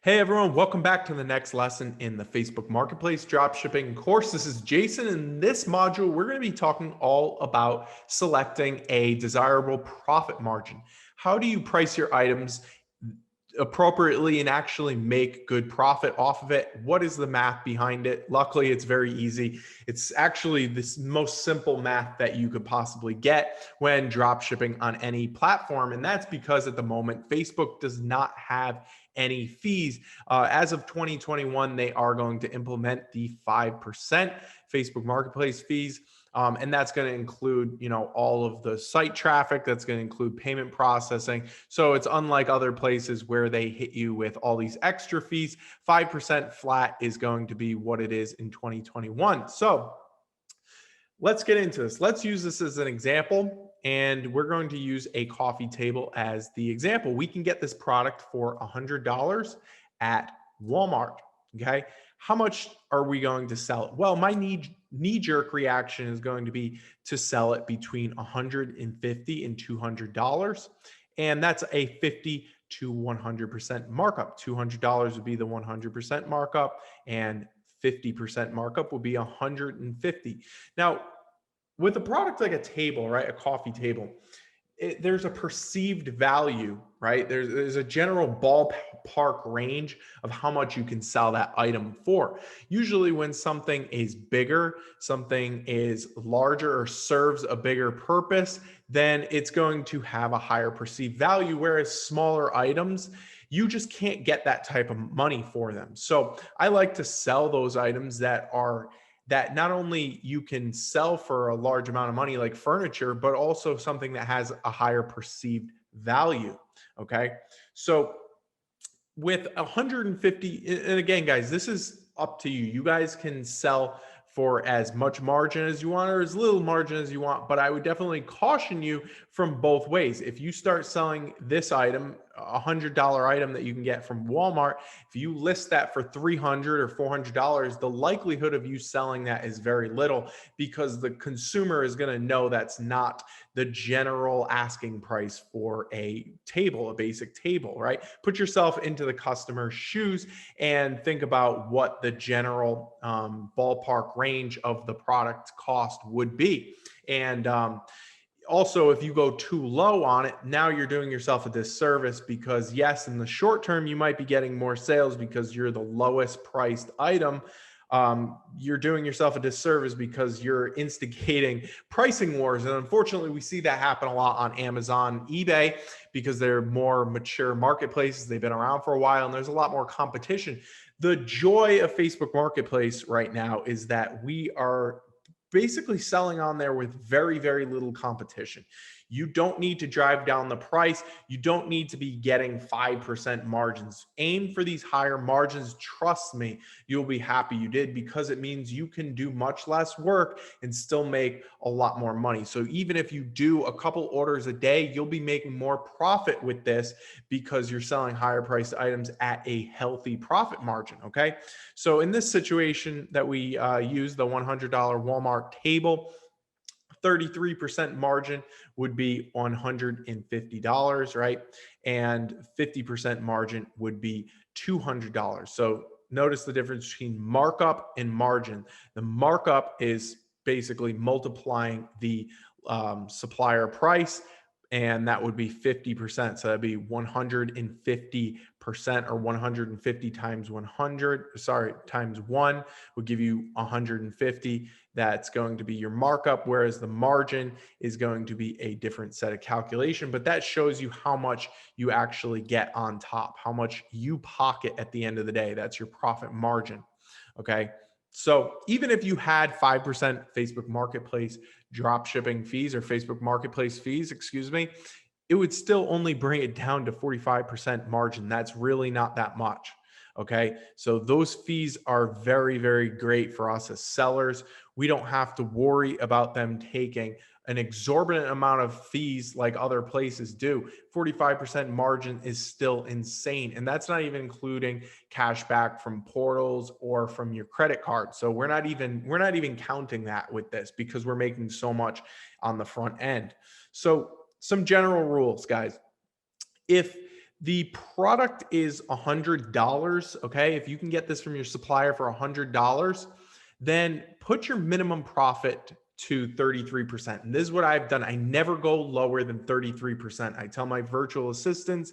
Hey everyone, welcome back to the next lesson in the Facebook Marketplace dropshipping course. This is Jason. In this module, we're going to be talking all about selecting a desirable profit margin. How do you price your items appropriately and actually make good profit off of it? What is the math behind it? Luckily, it's very easy. It's actually this most simple math that you could possibly get when drop shipping on any platform. And that's because at the moment, Facebook does not have any fees. As of 2021, they are going to implement the 5% Facebook Marketplace fees. And that's going to include, all of the site traffic. That's going to include payment processing. So it's unlike other places where they hit you with all these extra fees. 5% flat is going to be what it is in 2021. So let's get into this. Let's use this as an example. And we're going to use a coffee table as the example. We can get this product for $100 at Walmart. Okay. How much are we going to sell it? Well, my knee-jerk reaction is going to be to sell it between $150 and $200. And that's a 50 to 100% markup. $200 would be the 100% markup, and 50% markup would be 150. Now, with a product like a table, right, a coffee table, there's a perceived value, right? There's a general ballpark range of how much you can sell that item for. Usually when something is bigger, something is larger or serves a bigger purpose, then it's going to have a higher perceived value, whereas smaller items, you just can't get that type of money for them. So I like to sell those items that not only you can sell for a large amount of money like furniture, but also something that has a higher perceived value. Okay. So with 150, and again, guys, this is up to you. You guys can sell for as much margin as you want or as little margin as you want, but I would definitely caution you from both ways. If you start selling this item, $100 item that you can get from Walmart, if you list that for $300 or $400, the likelihood of you selling that is very little, because the consumer is going to know that's not the general asking price for a table, a basic table, right? Put yourself into the customer's shoes and think about what the general ballpark range of the product cost would be. And also, if you go too low on it, now you're doing yourself a disservice, because yes, in the short term, you might be getting more sales because you're the lowest priced item. You're doing yourself a disservice because you're instigating pricing wars. And unfortunately, we see that happen a lot on Amazon, eBay, because they're more mature marketplaces. They've been around for a while and there's a lot more competition. The joy of Facebook Marketplace right now is that we are basically selling on there with very, very little competition. You don't need to drive down the price. You don't need to be getting 5% margins. Aim for these higher margins. Trust me, you'll be happy you did, because it means you can do much less work and still make a lot more money. So even if you do a couple orders a day, you'll be making more profit with this because you're selling higher priced items at a healthy profit margin. Okay. So in this situation that we use the $100 Walmart table, 33% margin would be $150, right? And 50% margin would be $200. So notice the difference between markup and margin. The markup is basically multiplying the supplier price, and that would be 50%. So that'd be 150%, or 150 times 100, times 1 would give you 150. That's going to be your markup, whereas the margin is going to be a different set of calculation. But that shows you how much you actually get on top, how much you pocket at the end of the day. That's your profit margin. Okay. So even if you had 5% Facebook Marketplace drop shipping fees, or Facebook Marketplace fees, excuse me, it would still only bring it down to 45% margin. That's really not that much. Okay. So those fees are very, very great for us as sellers. We don't have to worry about them taking an exorbitant amount of fees like other places do. 45% margin is still insane. And that's not even including cash back from portals or from your credit card. So we're not even counting that with this, because we're making so much on the front end. So some general rules, guys. If The product is $100. Okay. If you can get this from your supplier for $100, then put your minimum profit to 33%. And this is what I've done. I never go lower than 33%. I tell my virtual assistants,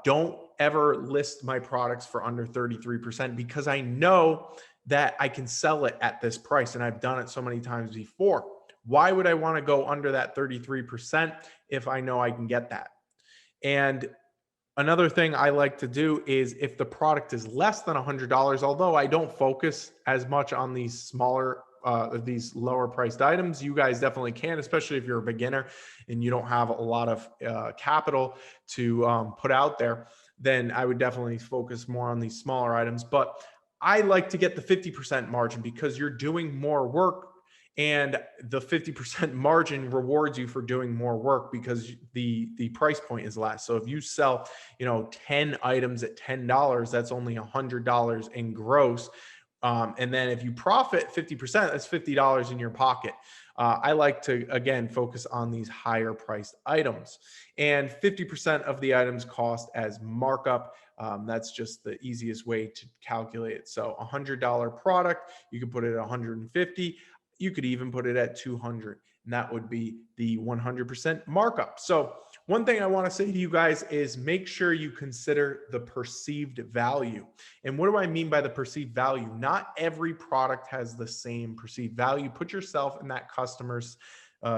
don't ever list my products for under 33% because I know that I can sell it at this price. And I've done it so many times before. Why would I want to go under that 33% if I know I can get that? And another thing I like to do is if the product is less than $100, although I don't focus as much on these smaller, these lower priced items, you guys definitely can, especially if you're a beginner and you don't have a lot of capital to put out there, then I would definitely focus more on these smaller items. But I like to get the 50% margin because you're doing more work, and the 50% margin rewards you for doing more work because the price point is less. So if you sell 10 items at $10, that's only $100 in gross. And then if you profit 50%, that's $50 in your pocket. I like to, again, focus on these higher priced items. And 50% of the items cost as markup. That's just the easiest way to calculate it. So $100 product, you can put it at 150. You could even put it at 200, and that would be the 100% markup. So one thing I want to say to you guys is make sure you consider the perceived value. And what do I mean by the perceived value? Not every product has the same perceived value. Put yourself in that customer's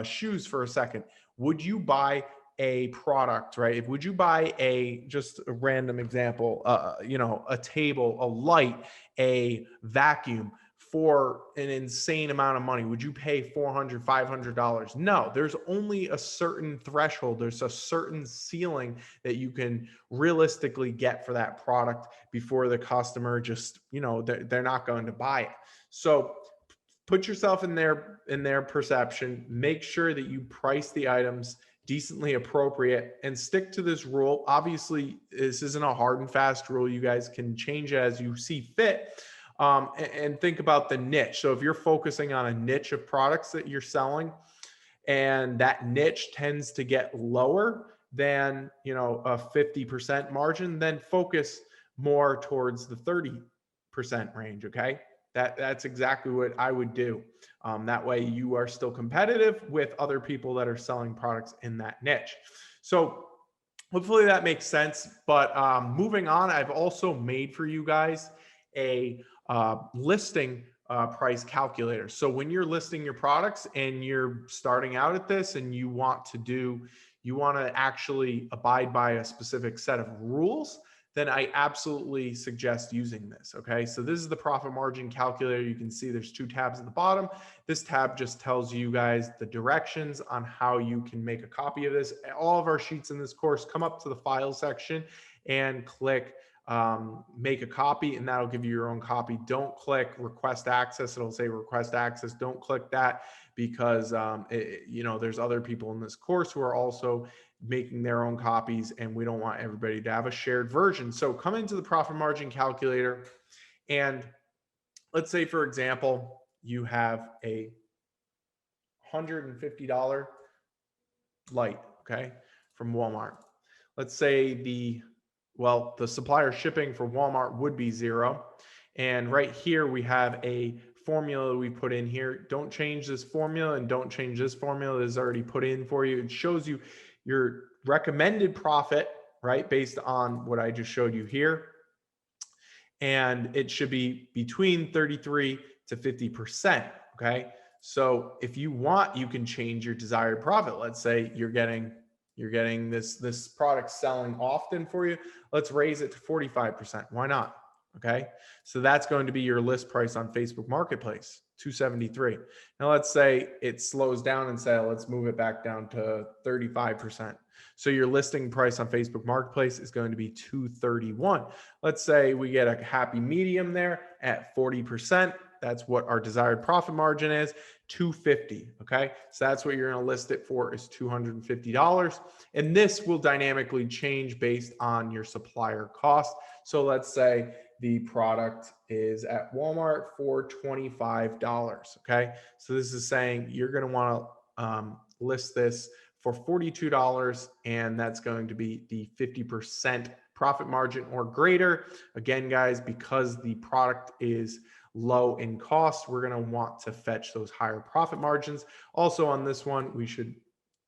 shoes for a second. Would you buy a product, right? Would you buy just a random example, a table, a light, a vacuum for an insane amount of money? Would you pay $400, $500? No, there's only a certain threshold. There's a certain ceiling that you can realistically get for that product before the customer just, they're not going to buy it. So put yourself in their perception, make sure that you price the items decently appropriate and stick to this rule. Obviously, this isn't a hard and fast rule. You guys can change it as you see fit. And think about the niche. So if you're focusing on a niche of products that you're selling and that niche tends to get lower than, a 50% margin, then focus more towards the 30% range. Okay. That's exactly what I would do. That way you are still competitive with other people that are selling products in that niche. So hopefully that makes sense. But moving on, I've also made for you guys a listing price calculator. So when you're listing your products and you're starting out at this and you want to actually abide by a specific set of rules, then I absolutely suggest using this. Okay. So this is the profit margin calculator. You can see there's two tabs at the bottom. This tab just tells you guys the directions on how you can make a copy of this. All of our sheets in this course, come up to the file section and click make a copy, and that'll give you your own copy. Don't click request access. It'll say request access. Don't click that because there's other people in this course who are also making their own copies, and we don't want everybody to have a shared version. So come into the profit margin calculator, and let's say, for example, you have a $150 light, okay, from Walmart. Let's say the supplier shipping for Walmart would be $0. And right here, we have a formula we put in here. Don't change this formula and don't change this formula. This is already put in for you. It shows you your recommended profit, right, based on what I just showed you here. And it should be between 33 to 50%, okay? So if you want, you can change your desired profit. Let's say you're getting this product selling often for you. Let's raise it to 45%. Why not? Okay. So that's going to be your list price on Facebook Marketplace, $273. Now let's say it slows down and say, let's move it back down to 35%. So your listing price on Facebook Marketplace is going to be $231. Let's say we get a happy medium there at 40%. That's what our desired profit margin is, $250. Okay. So that's what you're going to list it for, is $250. And this will dynamically change based on your supplier cost. So let's say the product is at Walmart for $25. Okay. So this is saying you're going to want to list this for $42, and that's going to be the 50% profit margin or greater. Again, guys, because the product is low in cost, we're going to want to fetch those higher profit margins. Also on this one,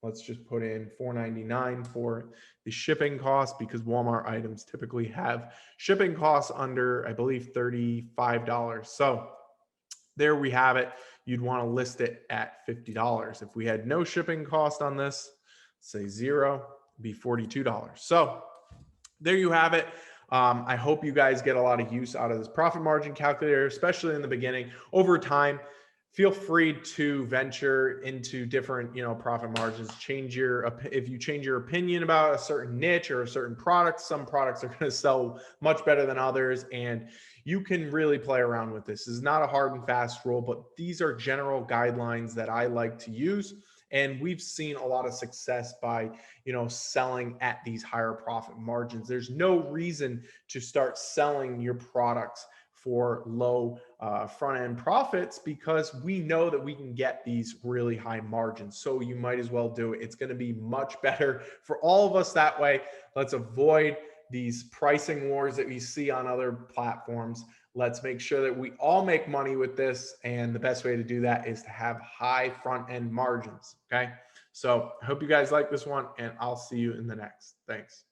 let's just put in $4.99 for the shipping cost, because Walmart items typically have shipping costs under, I believe, $35. So there we have it. You'd want to list it at $50. If we had no shipping cost on this, say zero, it'd be $42. So there you have it. I hope you guys get a lot of use out of this profit margin calculator, especially in the beginning. Over time, feel free to venture into different, profit margins. If you change your opinion about a certain niche or a certain product, some products are going to sell much better than others, and you can really play around with this. This is not a hard and fast rule, but these are general guidelines that I like to use. And we've seen a lot of success by, selling at these higher profit margins. There's no reason to start selling your products for low front end profits, because we know that we can get these really high margins. So you might as well do it. It's going to be much better for all of us that way. Let's avoid these pricing wars that we see on other platforms. Let's make sure that we all make money with this. And the best way to do that is to have high front end margins. Okay. So I hope you guys like this one, and I'll see you in the next. Thanks.